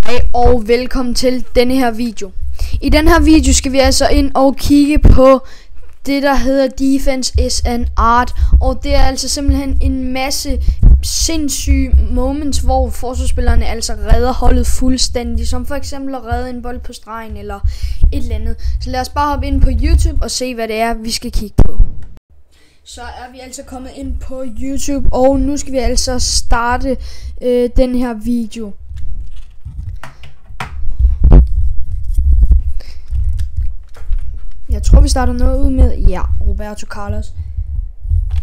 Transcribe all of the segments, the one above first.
Hej og velkommen til denne her video. I den her video skal vi altså ind og kigge på det der hedder Defense is an Art. Og det er altså simpelthen en masse sindssyge moments, hvor forsvarsspillerne altså redder holdet fuldstændig. Som for eksempel at redde en bold på stregen eller et eller andet. Så lad os bare hoppe ind på YouTube og se hvad det er vi skal kigge på. Så er vi altså kommet ind på YouTube, og nu skal vi altså starte den her video. Jeg tror vi starter noget ud med Roberto Carlos,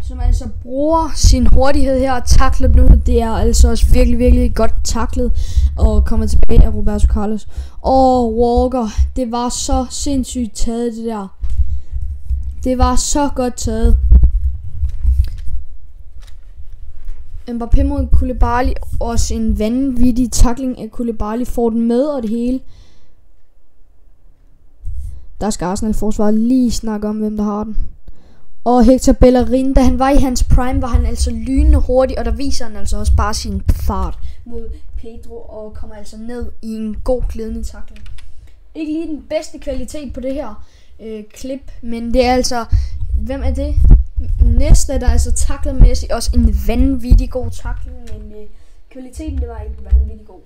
som altså bruger sin hurtighed her og takler den ud. Det er altså også virkelig godt taklet og kommer tilbage af Roberto Carlos. Og Walker, det var så sindssygt taget det der. Det var så godt taget. Mbappé mod Koulibaly, også en vanvittig tackling af Koulibaly, får den med og det hele. Der skal Arsenal-forsvaret lige snakke om, hvem der har den. Og Hector Bellerin, da han var i hans prime, var han altså lynende hurtig, og der viser han altså også bare sin fart mod Pedro, og kommer altså ned i en god glidende tackling. Ikke lige den bedste kvalitet på det her klip, men det er altså, hvem er det? Næste, der er altså tacklet Messi, også en vanvittig god tackling, men kvaliteten, det var ikke vanvittig god.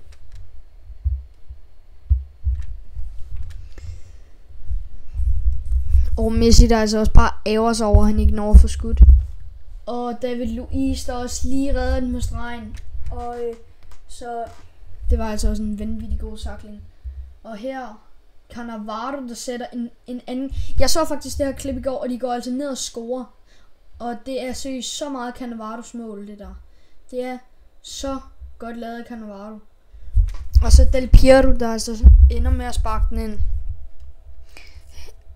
Og Messi, der altså også bare ærger sig over, at han ikke når for skudt. Og David Luiz, der også lige redder den på stregen. Og så det var altså også en vanvittig god tackling. Og her Cannavaro, der sætter en anden. Jeg så faktisk det her klip i går, og de går altså ned og scorer. Og det er seriøst så meget Cannavaros mål, det der. Det er så godt lavet af Cannavaro. Og så Del Piero, der altså ender med at sparke den ind.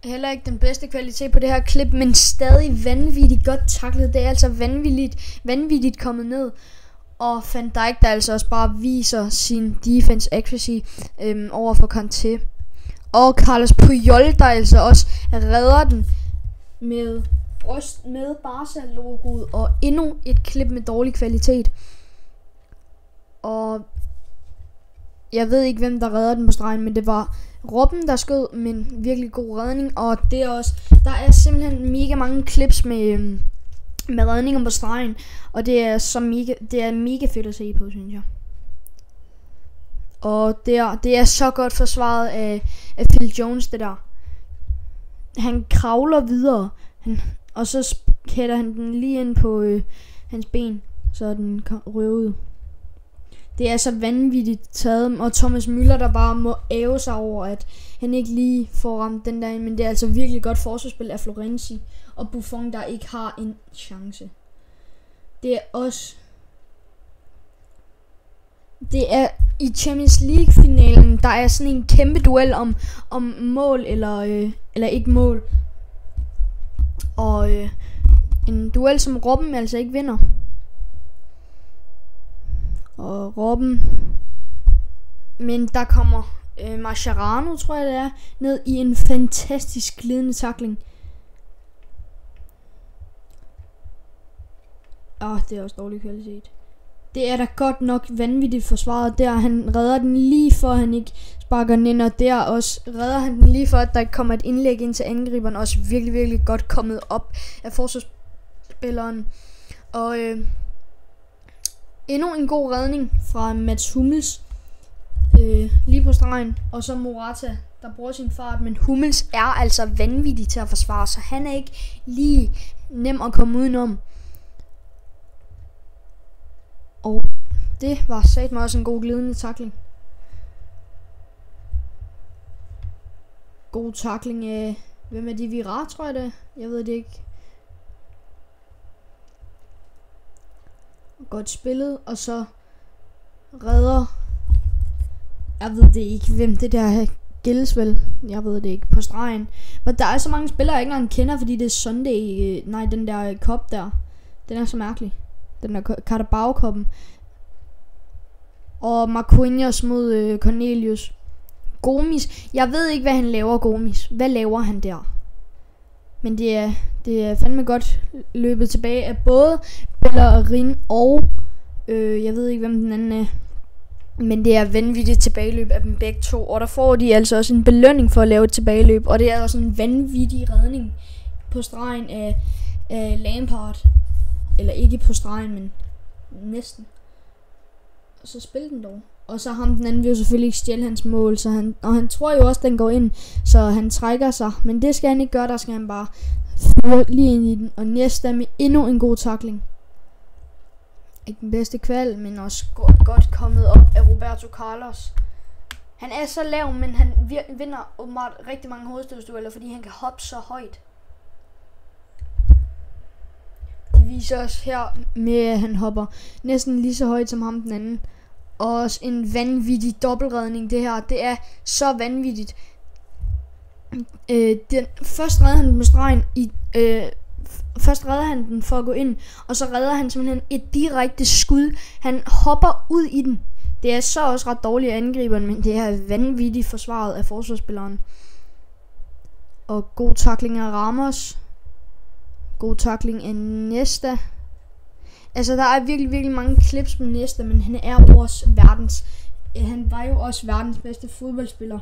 Heller ikke den bedste kvalitet på det her klip, men stadig vanvittigt godt taklet. Det er altså vanvittigt kommet ned. Og Van Dijk, der altså også bare viser sin defense accuracy over for Kanté. Og Carlos Puyol, der altså også redder den med bryst med Barca-logoet. Og endnu et klip med dårlig kvalitet. Og jeg ved ikke hvem der redder den på stregen, men det var Robben, der skød med en virkelig god redning. Og det er også, der er simpelthen mega mange clips med redninger på stregen. Og det er så mega fedt at se på, synes jeg. Og det er så godt forsvaret af Phil Jones, det der. Han kravler videre, og så hætter han den lige ind på hans ben, så den ryger ud. Det er så vanvittigt taget, og Thomas Müller, der bare må æve sig over, at han ikke lige får ramt den der ind, men det er altså virkelig godt forsvarsspil af Florenzi og Buffon, der ikke har en chance. Det er også, det er i Champions League finalen, der er sådan en kæmpe duel om mål eller ikke mål, og en duel som Robben altså ikke vinder. Og Robben, men der kommer Mascherano, tror jeg det er, ned i en fantastisk glidende tackling. Det er også dårlig kvalitet. Det er da godt nok vanvittigt forsvaret der. Han redder den lige for han ikke sparker den ind, og der også redder han den lige for at der ikke kommer et indlæg ind til angriberen. Også virkelig godt kommet op af forsvarsspilleren. Og endnu en god redning fra Mats Hummels lige på stregen. Og så Morata, der bruger sin fart. Men Hummels er altså vanvittig til at forsvare, så han er ikke lige nem at komme udenom. Og det var satme også en god glidende tackling. God tackling af, hvem er de, Virat, tror jeg det? Jeg ved det ikke. Godt spillet, og så redder, jeg ved det ikke, hvem det der gældes vel, jeg ved det ikke, på stregen. Men der er så mange spillere, jeg ikke engang kender, fordi det er Sunday, den der cup der, den er så mærkelig, den der Carabao-koppen. Og Marquinhos mod Cornelius. Gomis, jeg ved ikke hvad han laver, Gomis, hvad laver han der? Men det er fandme godt løbet tilbage af både Bellerin og jeg ved ikke hvem den anden er. Men det er vanvittigt tilbageløb af dem begge to. Og der får de altså også en belønning for at lave et tilbageløb. Og det er også en vanvittig redning på stregen af Lampard. Eller ikke på stregen, men næsten. Og så spil den dog. Og så ham den anden vil jo selvfølgelig ikke stjæle hans mål. Og han tror jo også, den går ind. Så han trækker sig. Men det skal han ikke gøre. Der skal han bare få lige ind i den. Og næste med endnu en god tackling. Ikke den bedste kval, men også godt kommet op af Roberto Carlos. Han er så lav, men han vinder åbenbart rigtig mange hovedstødsdueller, fordi han kan hoppe så højt. De viser os her med, at han hopper næsten lige så højt som ham den anden. Og også en vanvittig dobbeltredning. Det her, det er så vanvittigt. Først redder han den med stregen Først redder han den for at gå ind, og så redder han simpelthen et direkte skud. Han hopper ud i den. Det er så også ret dårligt af angriberen, men det er vanvittigt forsvaret af forsvarsspilleren. Og god tackling af Ramos. God tackling af Nesta. Altså der er virkelig mange clips med Nesta, men han er jo også han var jo også verdens bedste fodboldspiller.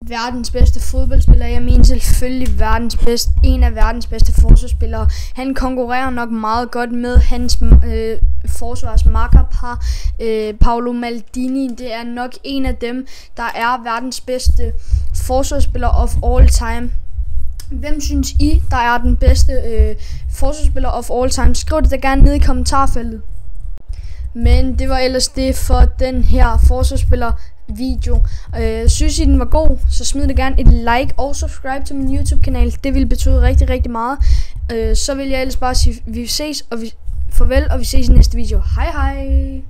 Verdens bedste fodboldspiller. Jeg mener selvfølgelig en af verdens bedste forsvarsspillere. Han konkurrerer nok meget godt med hans forsvarsmakkerpar. Paolo Maldini, det er nok en af dem, der er verdens bedste forsvarsspiller of all time. Hvem synes I, der er den bedste forsvarsspiller of all time? Skriv det da gerne ned i kommentarfeltet. Men det var ellers det for den her forsvarsspiller video. Synes I den var god, så smid det gerne et like og subscribe til min YouTube kanal. Det vil betyde rigtig meget. Så vil jeg ellers bare sige vi ses, og farvel, og vi ses i næste video. Hej hej.